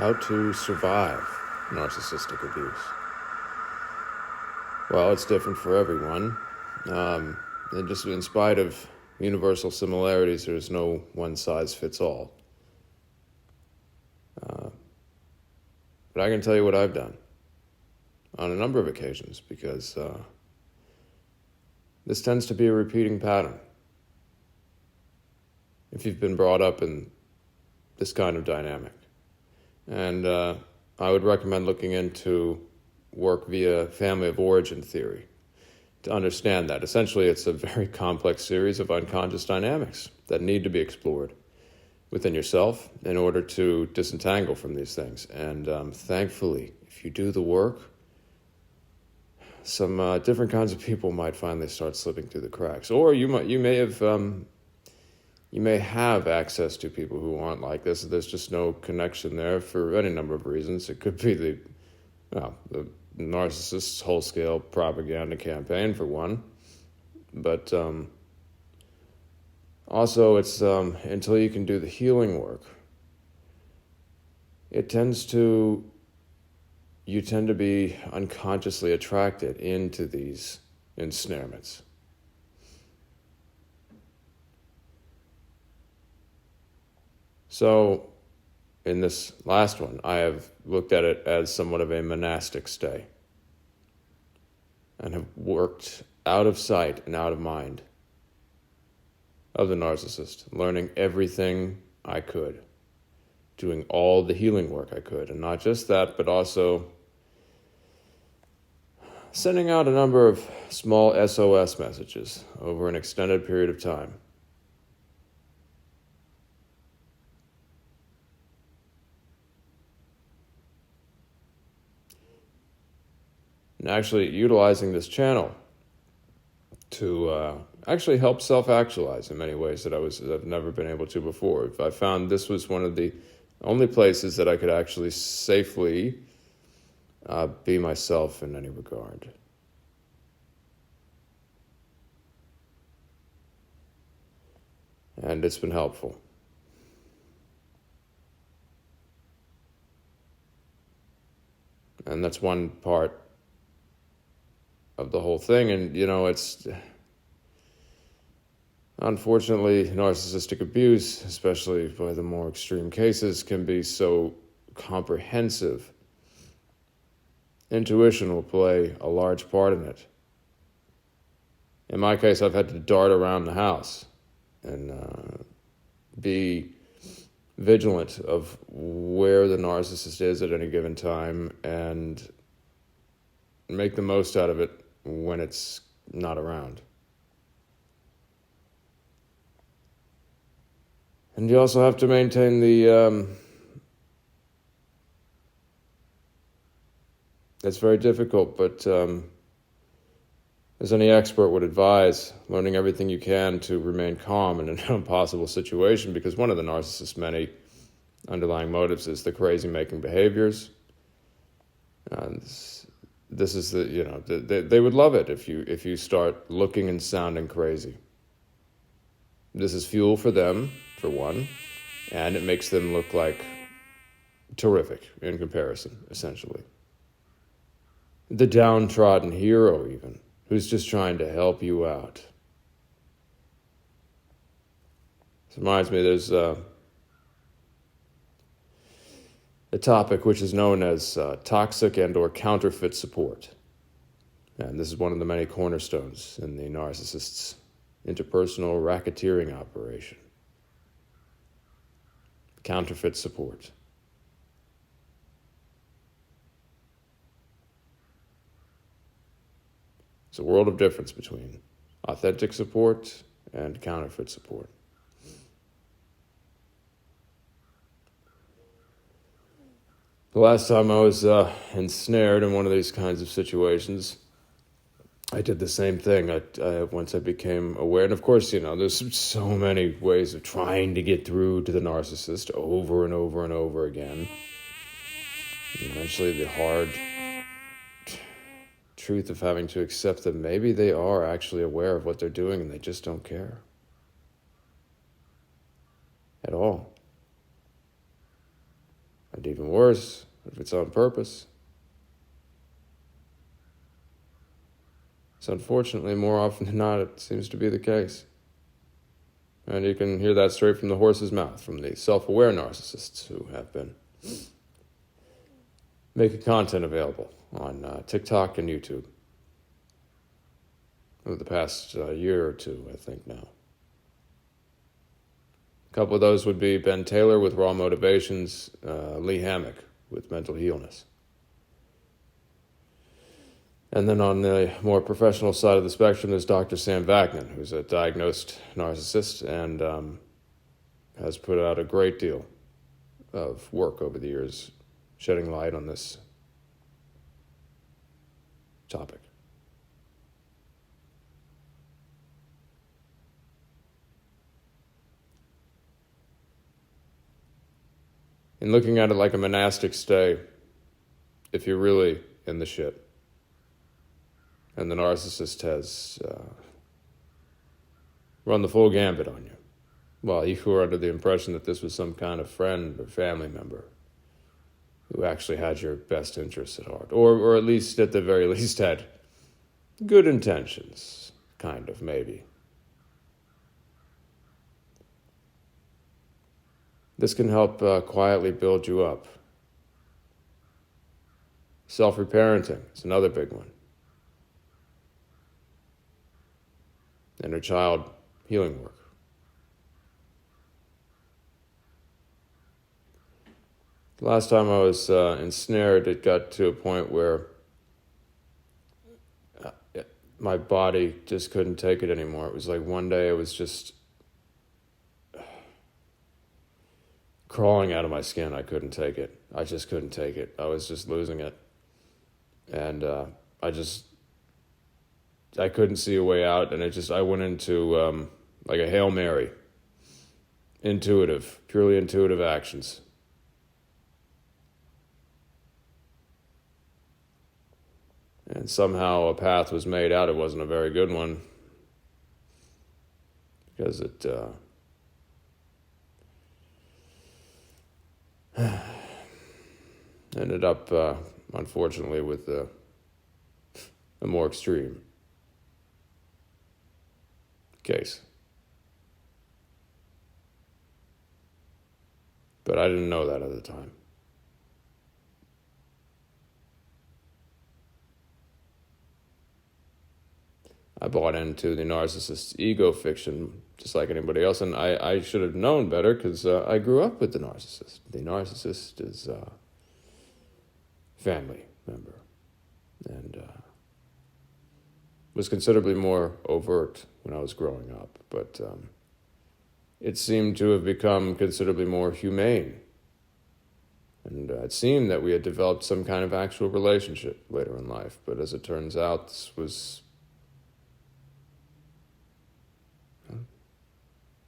How to survive narcissistic abuse. Well, it's different for everyone. And just in spite of universal similarities, there's no one-size-fits-all. But I can tell you what I've done on a number of occasions, because this tends to be a repeating pattern. If you've been brought up in this kind of dynamic. And I would recommend looking into work via family of origin theory to understand that. Essentially, it's a very complex series of unconscious dynamics that need to be explored within yourself in order to disentangle from these things. And thankfully, if you do the work, some different kinds of people might finally start slipping through the cracks. Or you may have access to people who aren't like this. There's just no connection there for any number of reasons. It could be the narcissist's whole-scale propaganda campaign, for one. But also, it's until you can do the healing work, you tend to be unconsciously attracted into these ensnarements. So, in this last one, I have looked at it as somewhat of a monastic stay and have worked out of sight and out of mind of the narcissist, learning everything I could, doing all the healing work I could, and not just that, but also sending out a number of small SOS messages over an extended period of time. And actually utilizing this channel to actually help self-actualize in many ways that I've never been able to before. I found this was one of the only places that I could actually safely be myself in any regard. And it's been helpful. And that's one part of the whole thing. And, it's unfortunately narcissistic abuse, especially by the more extreme cases, can be so comprehensive. Intuition will play a large part in it. In my case, I've had to dart around the house and be vigilant of where the narcissist is at any given time and make the most out of it when it's not around. And you also have to maintain the it's very difficult, but as any expert would advise, learning everything you can to remain calm in an impossible situation, because one of the narcissist's many underlying motives is the crazy-making behaviors. This is they would love it if you start looking and sounding crazy. This is fuel for them, for one, and it makes them look like terrific in comparison, essentially. The downtrodden hero, even, who's just trying to help you out. This reminds me, there's a topic which is known as toxic and or counterfeit support. And this is one of the many cornerstones in the narcissist's interpersonal racketeering operation. Counterfeit support. There's a world of difference between authentic support and counterfeit support. The last time I was ensnared in one of these kinds of situations, I did the same thing. Once I became aware, and of course, there's so many ways of trying to get through to the narcissist over and over and over again. And eventually, the hard truth of having to accept that maybe they are actually aware of what they're doing and they just don't care at all. And even worse, if it's on purpose. So unfortunately, more often than not, it seems to be the case. And you can hear that straight from the horse's mouth, from the self-aware narcissists who have been making content available on TikTok and YouTube over the past year or two, I think now. A couple of those would be Ben Taylor with Raw Motivations, Lee Hammock with Mental Healness. And then on the more professional side of the spectrum, there's Dr. Sam Vacman, who's a diagnosed narcissist and has put out a great deal of work over the years shedding light on this topic. In looking at it like a monastic stay, if you're really in the shit, and the narcissist has run the full gambit on you, while you were under the impression that this was some kind of friend or family member who actually had your best interests at heart, or at least, at the very least, had good intentions, kind of, maybe. This can help quietly build you up. Self-reparenting is another big one. Inner child healing work. The last time I was ensnared, it got to a point where my body just couldn't take it anymore. It was like one day I was just crawling out of my skin. I couldn't take it. I just couldn't take it. I was just losing it. And I couldn't see a way out, and I went into like a Hail Mary. Purely intuitive actions. And somehow a path was made out. It wasn't a very good one, because it ended up, unfortunately, with a more extreme case. But I didn't know that at the time. I bought into the narcissist's ego fiction just like anybody else, and I should have known better because I grew up with the narcissist. The narcissist is a family member and was considerably more overt when I was growing up, but it seemed to have become considerably more humane. And it seemed that we had developed some kind of actual relationship later in life, but as it turns out, this was...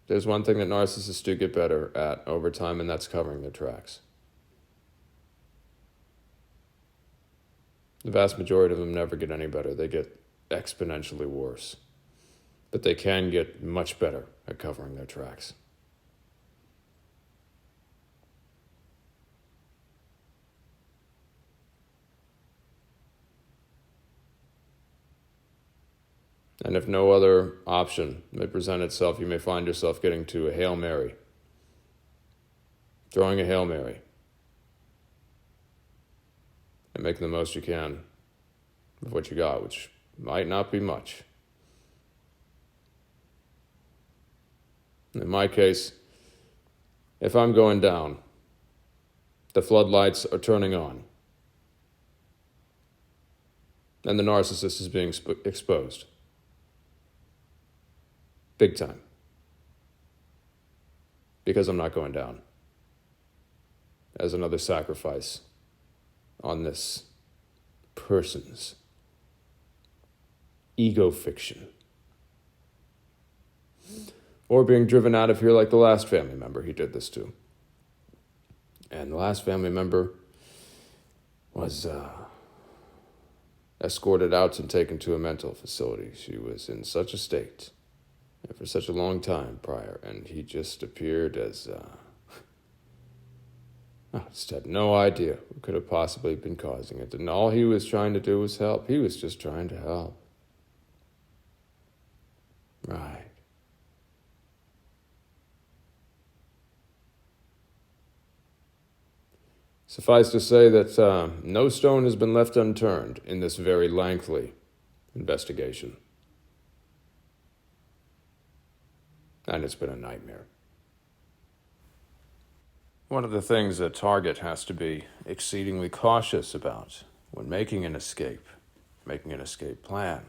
There's one thing that narcissists do get better at over time, and that's covering their tracks. The vast majority of them never get any better. They get exponentially worse. But they can get much better at covering their tracks. And if no other option may present itself, you may find yourself getting to a Hail Mary. Throwing a Hail Mary. And making the most you can of what you got, which might not be much. In my case, if I'm going down, the floodlights are turning on, and the narcissist is being exposed. Big time. Because I'm not going down as another sacrifice on this person's ego fiction. Or being driven out of here like the last family member he did this to. And the last family member was escorted out and taken to a mental facility. She was in such a state for such a long time prior, and he just appeared as I just had no idea who could have possibly been causing it. And all he was trying to do was help. He was just trying to help. Right. Suffice to say that no stone has been left unturned in this very lengthy investigation. And it's been a nightmare. One of the things that Target has to be exceedingly cautious about when making an escape plan,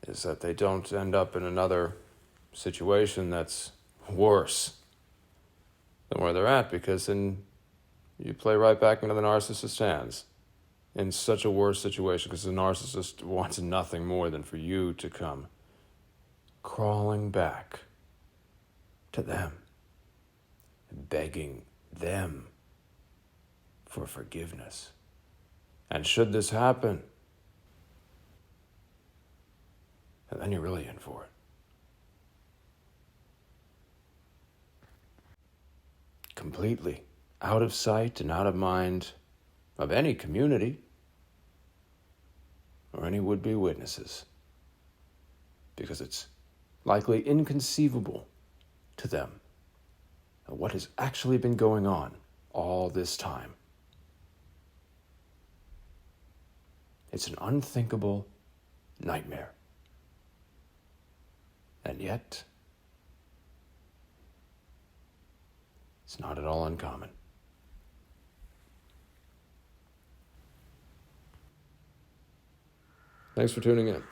is that they don't end up in another situation that's worse than where they're at, because then you play right back into the narcissist's hands in such a worse situation, because the narcissist wants nothing more than for you to come crawling back to them, begging them for forgiveness. And should this happen, and then you're really in for it. Completely out of sight and out of mind of any community or any would-be witnesses, because it's likely inconceivable to them of what has actually been going on all this time. It's an unthinkable nightmare. And yet, it's not at all uncommon. Thanks for tuning in.